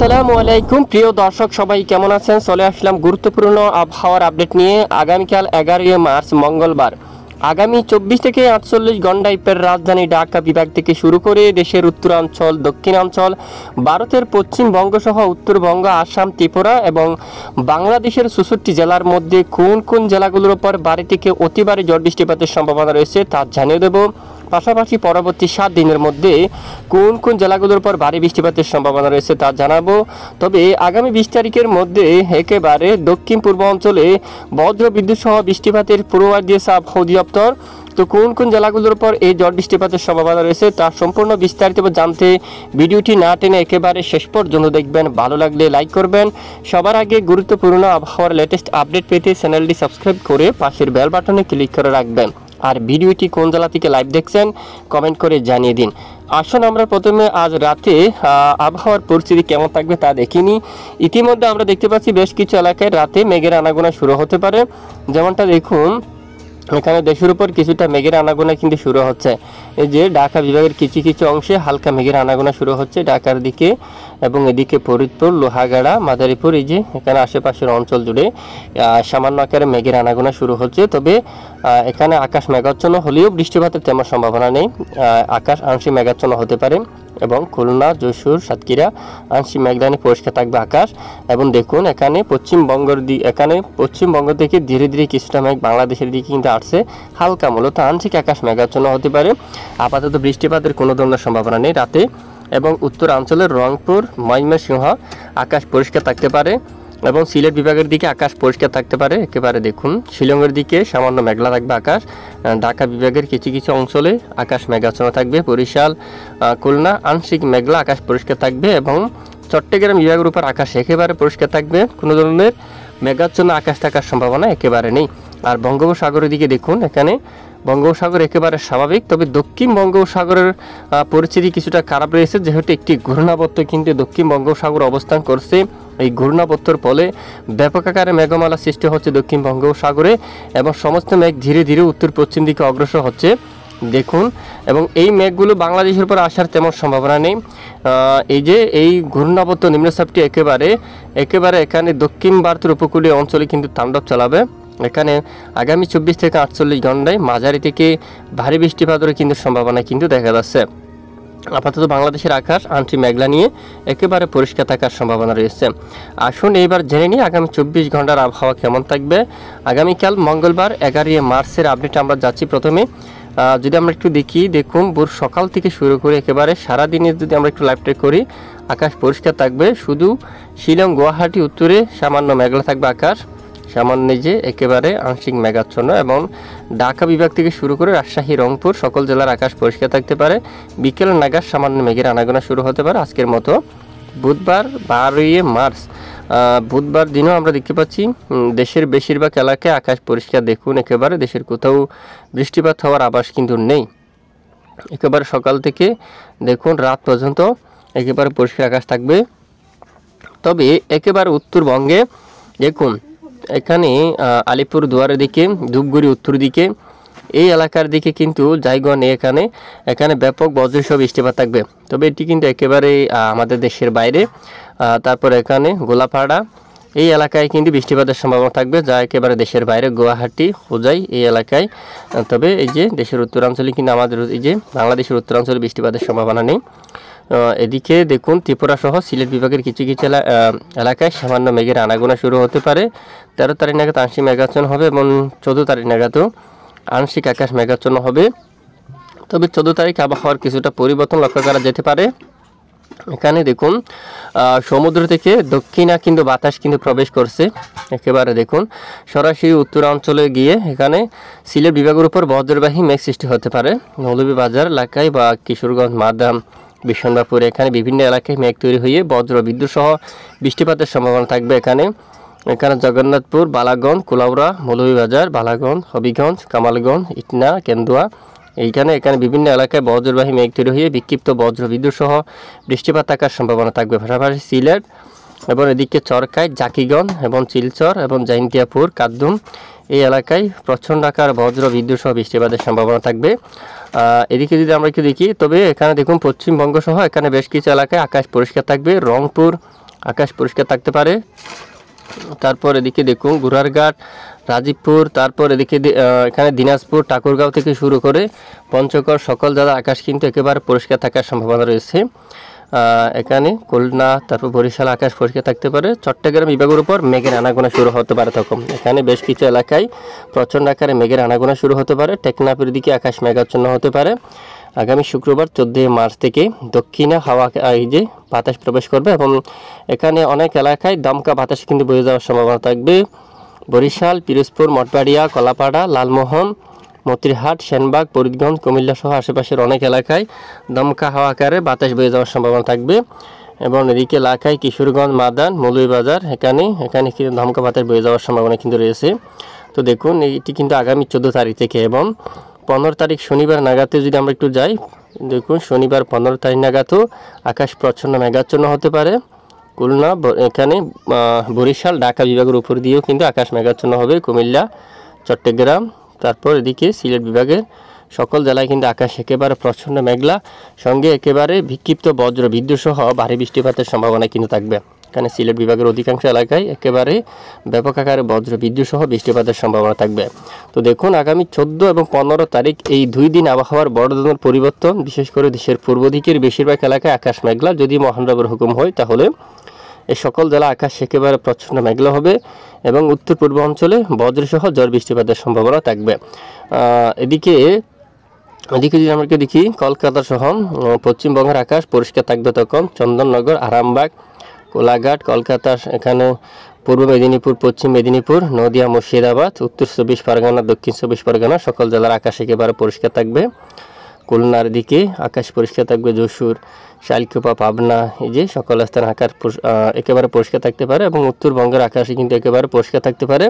আসসালামু আলাইকুম প্রিয় দর্শক সবাই কেমন আছেন। চলে আসলাম গুরুত্বপূর্ণ আবহাওয়ার আপডেট নিয়ে। আগামীকাল 11 মার্চ মঙ্গলবার আগামী 24 থেকে 48 ঘন্টায় রাজধানী ঢাকা বিভাগ থেকে শুরু করে দেশের উত্তরাঞ্চল, দক্ষিণাঞ্চল, ভারতের পশ্চিমবঙ্গ সহ উত্তরবঙ্গ, আসাম, ত্রিপুরা এবং বাংলাদেশের 64 জেলার মধ্যে কোন কোন জেলাগুলোর উপর ভারী থেকে অতি ভারী ঝড় বৃষ্টিপাতের সম্ভাবনা রয়েছে তা জানিয়ে দেব। পাশাপাশি পরবর্তী 7 দিনের মধ্যে কোন কোন জেলাগুলোর উপর ভারী বৃষ্টিপাতের সম্ভাবনা রয়েছে তা জানাবো। তবে আগামী 20 তারিখের মধ্যে একেবারে দক্ষিণ পূর্ব অঞ্চলে বজ্র বিদ্যুৎ সহ বৃষ্টিপাতের পূর্বাভাস দিয়েছে আবহাওয়া অধিদপ্তর। তো কোন কোন জেলাগুলোর উপর এই ঝড় বৃষ্টিপাতের সম্ভাবনা রয়েছে তা সম্পূর্ণ বিস্তারিত জানতে ভিডিওটি না টেনে একেবারে শেষ পর্যন্ত দেখবেন। ভালো লাগলে লাইক করবেন। সবার আগে গুরুত্বপূর্ণ আবহাওয়ার লেটেস্ট আপডেট পেতে চ্যানেলটি সাবস্ক্রাইব করে পাশের বেল বাটনে ক্লিক করে রাখবেন। আর ভিডিওটি কোন জেলা থেকে লাইভ দেখছেন কমেন্ট করে জানিয়ে দিন। আসুন আমরা প্রথমে আজ রাতে আবহাওয়ার পরিস্থিতি কেমন থাকবে তা দেখিনি। ইতিমধ্যে আমরা দেখতে পাচ্ছি বেশ কিছু এলাকায় রাতে মেঘের আনাগোনা শুরু হতে পারে। যেমনটা দেখুন এখানে দেশের উপর কিছুটা মেঘের আনাগোনা কিন্তু শুরু হচ্ছে। এই যে ঢাকা বিভাগের কিছু কিছু অংশে হালকা মেঘের আনাগোনা শুরু হচ্ছে ঢাকার দিকে, এবং এদিকে ফরিদপুর, লোহাগাড়া, মাদারীপুর, এই যে এখানে আশেপাশের অঞ্চল জুড়ে সামান্য আকারে মেঘের আনাগোনা শুরু হচ্ছে। তবে এখানে আকাশ মেঘাচ্ছন্ন হলেও বৃষ্টিপাতের তেমন সম্ভাবনা নেই। আকাশ আংশিক মেঘাচ্ছন্ন হতে পারে এবং খুলনা, যশোর, সাতক্ষীরা আংশিক মেঘলানি পরিষ্কার থাকবে আকাশ। এবং দেখুন এখানে পশ্চিমবঙ্গ থেকে ধীরে ধীরে কিছুটা মেঘ বাংলাদেশের দিকে কিন্তু আসছে। হালকা মূলত আংশিক আকাশ মেঘাচ্ছন্ন হতে পারে। আপাতত বৃষ্টিপাতের কোনো ধরনের সম্ভাবনা নেই রাতে। এবং উত্তরাঞ্চলের রংপুর, ময়মনসিংহ আকাশ পরিষ্কার থাকতে পারে এবং সিলেট বিভাগের দিকে আকাশ পরিষ্কার থাকতে পারে। একেবারে দেখুন শিলংয়ের দিকে সামান্য মেঘলা থাকবে আকাশ। ঢাকা বিভাগের কিছু কিছু অঞ্চলে আকাশ মেঘাচ্ছন্ন থাকবে। বরিশাল, খুলনা আংশিক মেঘলা আকাশ পরিষ্কার থাকবে এবং চট্টগ্রাম বিভাগের উপর আকাশ একেবারে পরিষ্কার থাকবে। কোনো ধরনের মেঘাচ্ছন্ন আকাশ থাকার সম্ভাবনা একেবারে নেই। আর বঙ্গোপসাগরের দিকে দেখুন এখানে বঙ্গোপসাগর একেবারে স্বাভাবিক। তবে দক্ষিণ বঙ্গোপসাগরের পরিস্থিতি কিছুটা খারাপ রয়েছে, যেহেতু একটি ঘূর্ণাবর্ত কিন্তু দক্ষিণ বঙ্গোপসাগর অবস্থান করছে। এই ঘূর্ণাবর্তর ফলে ব্যাপক আকারে মেঘমালা সৃষ্টি হচ্ছে দক্ষিণ বঙ্গোপসাগরে এবং সমস্ত মেঘ ধীরে ধীরে উত্তর পশ্চিম দিকে অগ্রসর হচ্ছে দেখুন। এবং এই মেঘগুলো বাংলাদেশের উপর আসার তেমন সম্ভাবনা নেই। এই যে এই ঘূর্ণাবর্ত নিম্নচাপটি একেবারে এখানে দক্ষিণ ভারতের উপকূলীয় অঞ্চলে কিন্তু তাণ্ডব চালাবে। এখানে আগামী 24 থেকে 48 ঘন্টায় মাঝারি থেকে ভারী বৃষ্টিপাতের কিন্তু সম্ভাবনা কিন্তু দেখা যাচ্ছে। আপাতত বাংলাদেশের আকাশ আংশিক মেঘলা নিয়ে একেবারে পরিষ্কার থাকার সম্ভাবনা রয়েছে। আসুন এইবার জেনে নিই আগামী 24 ঘন্টার আবহাওয়া কেমন থাকবে। আগামীকাল মঙ্গলবার 11 মার্চের আপডেট আমরা যাচ্ছি। প্রথমে যদি আমরা একটু দেখুন ভোর সকাল থেকে শুরু করে একেবারে সারাদিনে যদি আমরা একটু লাইভ ট্রেক করি আকাশ পরিষ্কার থাকবে। শুধু শিলং, গুয়াহাটি উত্তরে সামান্য মেঘলা থাকবে আকাশ, সামান্য যে একেবারে আংশিক মেঘাচ্ছন্ন। এবং ঢাকা বিভাগ থেকে শুরু করে রাজশাহী, রংপুর সকল জেলার আকাশ পরিষ্কার থাকতে পারে। বিকেল নাগাদ সামান্য মেঘের আনাগোনা শুরু হতে পারে। আজকের মতো বুধবার 12 মার্চ বুধবার দিনও আমরা দেখতে পাচ্ছি দেশের বেশিরভাগ এলাকায় আকাশ পরিষ্কার। দেখুন একেবারে দেশের কোথাও বৃষ্টিপাত হওয়ার আভাস কিন্তু নেই। একেবারে সকাল থেকে দেখুন রাত পর্যন্ত একেবারে পরিষ্কার আকাশ থাকবে। তবে একেবারে উত্তরবঙ্গে দেখুন এখানে আলিপুর দুয়ারের দিকে, ধূপগুড়ি উত্তর দিকে এই এলাকার দিকে কিন্তু জায়গা নেই। এখানে ব্যাপক বজ্রসহ বৃষ্টিপাত থাকবে। তবে এটি কিন্তু একেবারে আমাদের দেশের বাইরে। তারপর এখানে গোলাপাড়া এই এলাকায় কিন্তু বৃষ্টিপাতের সম্ভাবনা থাকবে, যা একেবারে দেশের বাইরে। গুয়াহাটি, হোজাই এই এলাকায়। তবে এই যে দেশের উত্তরাঞ্চলে কিন্তু আমাদের এই যে বাংলাদেশের উত্তরাঞ্চলে বৃষ্টিপাতের সম্ভাবনা নেই। এদিকে দেখুন ত্রিপুরা সহ সিলেট বিভাগের কিছু কিছু এলাকায় সামান্য মেঘের আনাগোনা শুরু হতে পারে। 13 তারিখ নাগাদ আংশিক মেঘাচ্ছন্ন হবে এবং 14 তারিখ নাগাদও আংশিক আকাশ মেঘাচ্ছন্ন হবে। তবে 14 তারিখ আবহাওয়ার কিছুটা পরিবর্তন লক্ষ্য করা যেতে পারে। এখানে দেখুন সমুদ্র থেকে দক্ষিণা কিন্তু বাতাস কিন্তু প্রবেশ করছে। একেবারে দেখুন সরাসরি উত্তরাঞ্চলে গিয়ে এখানে সিলেট বিভাগের উপর বজ্রবাহী মেঘ সৃষ্টি হতে পারে। মৌলভীবাজার এলাকায় বা কিশোরগঞ্জ, মাদাম, বিশ্বনাথপুর এখানে বিভিন্ন এলাকায় মেঘ তৈরি হয়ে বজ্র বিদ্যুৎ সহ বৃষ্টিপাতের সম্ভাবনা থাকবে। এখানে জগন্নাথপুর, বালাগঞ্জ, কুলাউড়া, মৌলভীবাজার, বালাগঞ্জ, হবিগঞ্জ, কামালগঞ্জ, ইটনা, কেন্দুয়া এখানে বিভিন্ন এলাকায় বজ্রবাহী মেঘ তৈরি হয়ে বিক্ষিপ্ত বজ্র বিদ্যুৎ সহ বৃষ্টিপাত থাকার সম্ভাবনা থাকবে। পাশাপাশি সিলেট এবং এদিকে চরকায়, জাকিগঞ্জ এবং শিলচর এবং জাইন্তিয়াপুর, কাদ্দুম এই এলাকায় প্রচণ্ড আকার বজ্র বিদ্যুৎ সহ বৃষ্টিপাতের সম্ভাবনা থাকবে। এদিকে যদি আমরা একটু দেখি, তবে এখানে দেখুন পশ্চিমবঙ্গ সহ এখানে বেশ কিছু এলাকায় আকাশ পরিষ্কার থাকবে। রংপুর, আকাশ পরিষ্কার থাকতে পারে। তারপর এদিকে দেখুন গুড়ারঘাট, রাজীবপুর, তারপর এদিকে এখানে দিনাজপুর, ঠাকুরগাঁও থেকে শুরু করে পঞ্চগড় সকল জায়গায় আকাশ কিন্তু একেবারে পরিষ্কার থাকার সম্ভাবনা রয়েছে। এখানে খুলনা, তারপর বরিশাল আকাশ পরিষ্কার থাকতে পারে। চট্টগ্রাম বিভাগের উপর মেঘের আনাগোনা শুরু হতে পারে তখন। এখানে বেশ কিছু এলাকায় প্রচণ্ড আকারে মেঘের আনাগোনা শুরু হতে পারে। টেকনাফের দিকে আকাশ মেঘাচ্ছন্ন হতে পারে। আগামী শুক্রবার 14 মার্চ থেকে দক্ষিণে হাওয়া এই যে বাতাস প্রবেশ করবে এবং এখানে অনেক এলাকায় দমকা বাতাস কিন্তু বয়ে যাওয়ার সম্ভাবনা থাকবে। বরিশাল, পিরোজপুর, মঠবাড়িয়া, কলাপাড়া, লালমোহন, মতিরহাট, সেনবাগ, ফরিদগঞ্জ, কুমিল্লা সহ আশেপাশের অনেক এলাকায় দমকা হাওয়া আকারে বাতাস বয়ে যাওয়ার সম্ভাবনা থাকবে এবং এদিকে এলাকায় কিশোরগঞ্জ, মাদান, মৌলভীবাজার এখানে কিন্তু দমকা বাতাস বয়ে যাওয়ার সম্ভাবনা কিন্তু রয়েছে। তো দেখুন এটি কিন্তু আগামী 14 তারিখ থেকে এবং 15 তারিখ শনিবার নাগাদে যদি আমরা একটু যাই, দেখুন শনিবার 15 তারিখ নাগাদও আকাশ প্রচ্ছন্ন মেঘাচ্ছন্ন হতে পারে। খুলনা, এখানে বরিশাল, ঢাকা বিভাগের উপর দিয়েও কিন্তু আকাশ মেঘাচ্ছন্ন হবে। কুমিল্লা, চট্টগ্রাম, তারপর এদিকে সিলেট বিভাগের সকল জেলায় কিন্তু আকাশ একেবারে প্রচ্ছন্ন মেঘলা, সঙ্গে একেবারে বিক্ষিপ্ত বজ্র বিদ্যুৎ সহ ভারী বৃষ্টিপাতের সম্ভাবনা কিন্তু থাকবে। এখানে সিলেট বিভাগের অধিকাংশ এলাকায় একেবারে ব্যাপক আকারে বজ্র বিদ্যুৎ সহ বৃষ্টিপাতের সম্ভাবনা থাকবে। তো দেখুন আগামী 14 এবং 15 তারিখ এই 2 দিন আবহাওয়ার বড় ধরনের পরিবর্তন, বিশেষ করে দেশের পূর্ব দিকের বেশিরভাগ এলাকায় আকাশ মেঘলা। যদি মহান রবের হুকুম হয় তাহলে এই সকল জেলা আকাশ একেবারে প্রচ্ছন্ন মেঘলা হবে এবং উত্তর পূর্ব অঞ্চলে বজ্রসহ ঝড় বৃষ্টিপাতের সম্ভাবনা থাকবে। এদিকে যদি আমরা দেখি কলকাতা সহ পশ্চিমবঙ্গের আকাশ পরিষ্কার থাকবে তখন। চন্দননগর, আরামবাগ, কোলাঘাট, কলকাতা, এখানে পূর্ব মেদিনীপুর, পশ্চিম মেদিনীপুর, নদিয়া, মুর্শিদাবাদ, উত্তর 24 পরগনা, দক্ষিণ 24 পরগনা সকল জেলার আকাশ একেবারে পরিষ্কার থাকবে। খুলনার দিকে আকাশ পরিষ্কার থাকবে। যশোর, শালকুপা, পাবনা, এই যে সকল স্থানে আকাশ একেবারে পরিষ্কার থাকতে পারে এবং উত্তরবঙ্গের আকাশে কিন্তু একেবারে পরিষ্কার থাকতে পারে।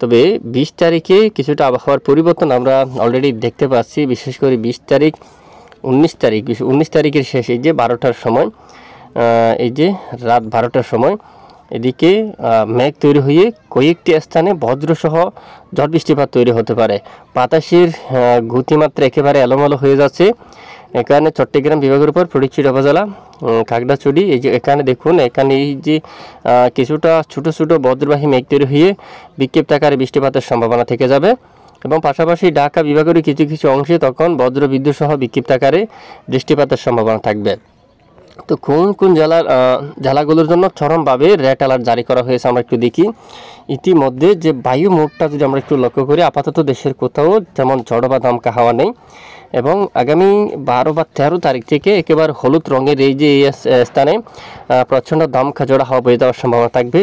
তবে 20 তারিখে কিছুটা আবহাওয়ার পরিবর্তন আমরা অলরেডি দেখতে পাচ্ছি, বিশেষ করে 20 তারিখ, 19 তারিখের শেষে যে 12টার সময়, এই যে রাত 12টার সময় এদিকে মেঘ তৈরি হয়ে কয়েকটি স্থানে বজ্রসহ ঝড় বৃষ্টিপাত তৈরি হতে পারে। বাতাসের গতিমাত্রা একেবারে এলোমেলো হয়ে যাচ্ছে। এখানে চট্টগ্রাম বিভাগের উপর ফটিকছড়ি উপজেলা, খাগড়াছড়ি, এই যে এখানে দেখুন এখানে এই যে কিছুটা ছোট ছোট বজ্রবাহী মেঘ তৈরি হয়ে বিক্ষিপ্ত আকারে বৃষ্টিপাতের সম্ভাবনা থেকে যাবে এবং পাশাপাশি ঢাকা বিভাগের কিছু কিছু অংশে তখন বজ্র বিদ্যুৎ সহ বিক্ষিপ্ত আকারে বৃষ্টিপাতের সম্ভাবনা থাকবে। তো কোন কোন জেলাগুলোর জন্য চরমভাবে রেড অ্যালার্ট জারি করা হয়েছে আমরা একটু দেখি। ইতিমধ্যে যে বায়ু মোডটা যদি আমরা একটু লক্ষ্য করি, আপাতত দেশের কোথাও যেমন ঝড় বা দমকা হাওয়া নেই এবং আগামী 12 বা 13 তারিখ থেকে একেবারে হলুদ রঙের এই যে স্থানে প্রচণ্ড দমকা জোড়া হাওয়া বয়ে যাওয়ার সম্ভাবনা থাকবে।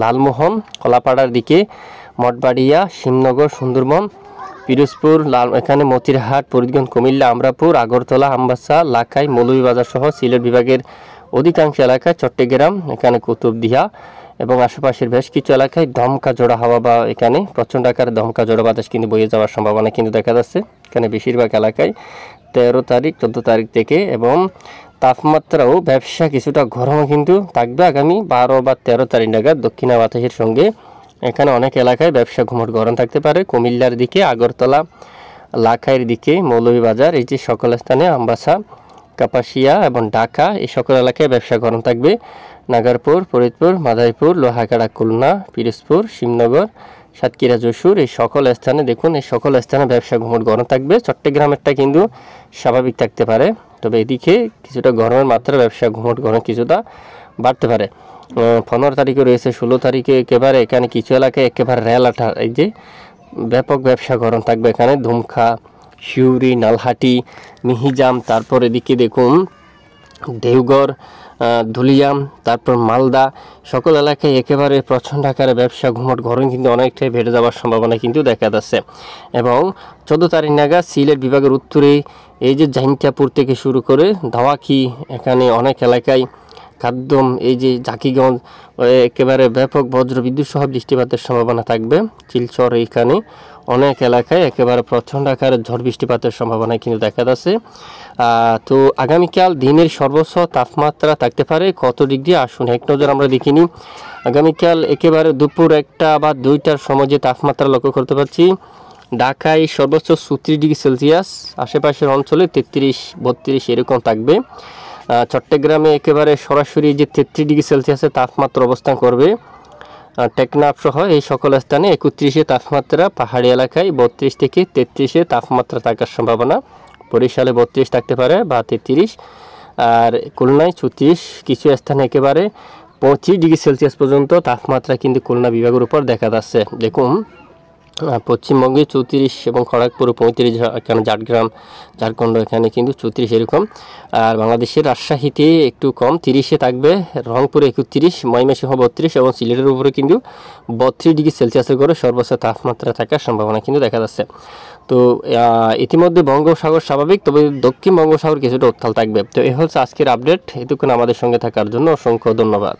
লালমোহন, কলাপাড়ার দিকে, মঠবাড়িয়া, শিবনগর, সুন্দরবন, পিরোজপুর, এখানে মতিরহাট, ফরিদগঞ্জ, কুমিল্লা, আমরাপুর, আগরতলা, আমবাসা, লাখাই, মৌলভীবাজার সহ সিলেট বিভাগের অধিকাংশ এলাকায়, চট্টগ্রাম, এখানে কুতুবদিয়া এবং আশেপাশের বেশ কিছু এলাকায় দমকা জোড়া হাওয়া বা এখানে প্রচণ্ড আকারে দমকা জোড়া বাতাস কিন্তু বয়ে যাওয়ার সম্ভাবনা কিন্তু দেখা যাচ্ছে। এখানে বেশিরভাগ এলাকায় 13 তারিখ 14 তারিখ থেকে এবং তাপমাত্রাও ব্যবসা কিছুটা গরমও কিন্তু থাকবে আগামী 12 বা 13 তারিখ নাগাদ। দক্ষিণা বাতাসের সঙ্গে এখানে অনেক এলাকায় ব্যবসা ঘুমট গরম থাকতে পারে। কুমিল্লার দিকে, আগরতলা, লাখাইয়ের দিকে, মৌলভীবাজার, এই যে সকল স্থানে, আমবাসা, কাপাসিয়া এবং ঢাকা এই সকল এলাকায় ব্যবসা গরম থাকবে। নাগারপুর, ফরিদপুর, মাদারীপুর, লোহাগাড়া, খুলনা, পিরোজপুর, শিবনগর, সাতক্ষীরা, যশোর এই সকল স্থানে দেখুন এই সকল স্থানে ব্যবসা ঘুমট গরম থাকবে। চট্টগ্রামেরটা কিন্তু স্বাভাবিক থাকতে পারে, তবে এদিকে কিছুটা গরমের মাত্রা ব্যবসা ঘুমট গরম কিছুটা বাড়তে পারে। 15 তারিখে রয়েছে। 16 তারিখে একেবারে এখানে কিছু এলাকায় একেবারে রেল আঠা, এই যে ব্যাপক ব্যবসা গরম থাকবে। এখানে ধুমখা, শিউরি, নালহাটি, মিহিজাম, তারপর এদিকে দেখুন দেওঘর, ধুলিয়াম, তারপর মালদা সকল এলাকায় একেবারে প্রচণ্ড আকারে ব্যবসা ঘুমট গরম কিন্তু অনেকটাই বেড়ে যাওয়ার সম্ভাবনা কিন্তু দেখা যাচ্ছে। এবং 14 তারিখ নাগাদ সিলেট বিভাগের উত্তরে এই যে জাহিনটাপুর থেকে শুরু করে ধাওয়াকি, এখানে অনেক এলাকায় কাদ্দম, এই যে জাকিগঞ্জ একেবারে ব্যাপক বজ্র বিদ্যুৎ সহ বৃষ্টিপাতের সম্ভাবনা থাকবে। শিলচর, এইখানে অনেক এলাকায় একেবারে প্রচণ্ড আকারে ঝড় বৃষ্টিপাতের সম্ভাবনা কিন্তু দেখা যাচ্ছে। তো আগামীকাল দিনের সর্বোচ্চ তাপমাত্রা থাকতে পারে কত ডিগ্রি, আসুন এক নজর আমরা দেখিনি। আগামীকাল একেবারে দুপুর 1টা বা 2টার সময় যে তাপমাত্রা লক্ষ্য করতে পারছি, ঢাকায় সর্বোচ্চ 36 ডিগ্রি সেলসিয়াস, আশেপাশের অঞ্চলে 33-32 এরকম থাকবে। চট্টগ্রামে একেবারে সরাসরি যে 33 ডিগ্রি সেলসিয়াসে তাপমাত্রা অবস্থান করবে। টেকনাফ সহ এই সকল স্থানে 31-এ তাপমাত্রা, পাহাড়ি এলাকায় 32 থেকে 33-এ তাপমাত্রা থাকার সম্ভাবনা। বরিশালে 32 থাকতে পারে বা 33, আর খুলনায় 34, কিছু স্থানে একেবারে 25 ডিগ্রি সেলসিয়াস পর্যন্ত তাপমাত্রা কিন্তু খুলনা বিভাগের উপর দেখা যাচ্ছে। দেখুন পশ্চিমবঙ্গে 34 এবং খড়গপুর 35, এখানে ঝাড়গ্রাম, ঝাড়খণ্ড এখানে কিন্তু 34 এরকম। আর বাংলাদেশের রাজশাহীতে একটু কম 30-এ থাকবে, রংপুরে 31, ময়মনসিংহ 32 এবং সিলেটের উপরে কিন্তু 32 ডিগ্রি সেলসিয়াসের করে সর্বোচ্চ তাপমাত্রা থাকার সম্ভাবনা কিন্তু দেখা যাচ্ছে। তো ইতিমধ্যে বঙ্গোপসাগর স্বাভাবিক, তবে দক্ষিণ বঙ্গোপসাগর কিছুটা উত্তাল থাকবে। তো এই হচ্ছে আজকের আপডেট। এতক্ষণ আমাদের সঙ্গে থাকার জন্য অসংখ্য ধন্যবাদ।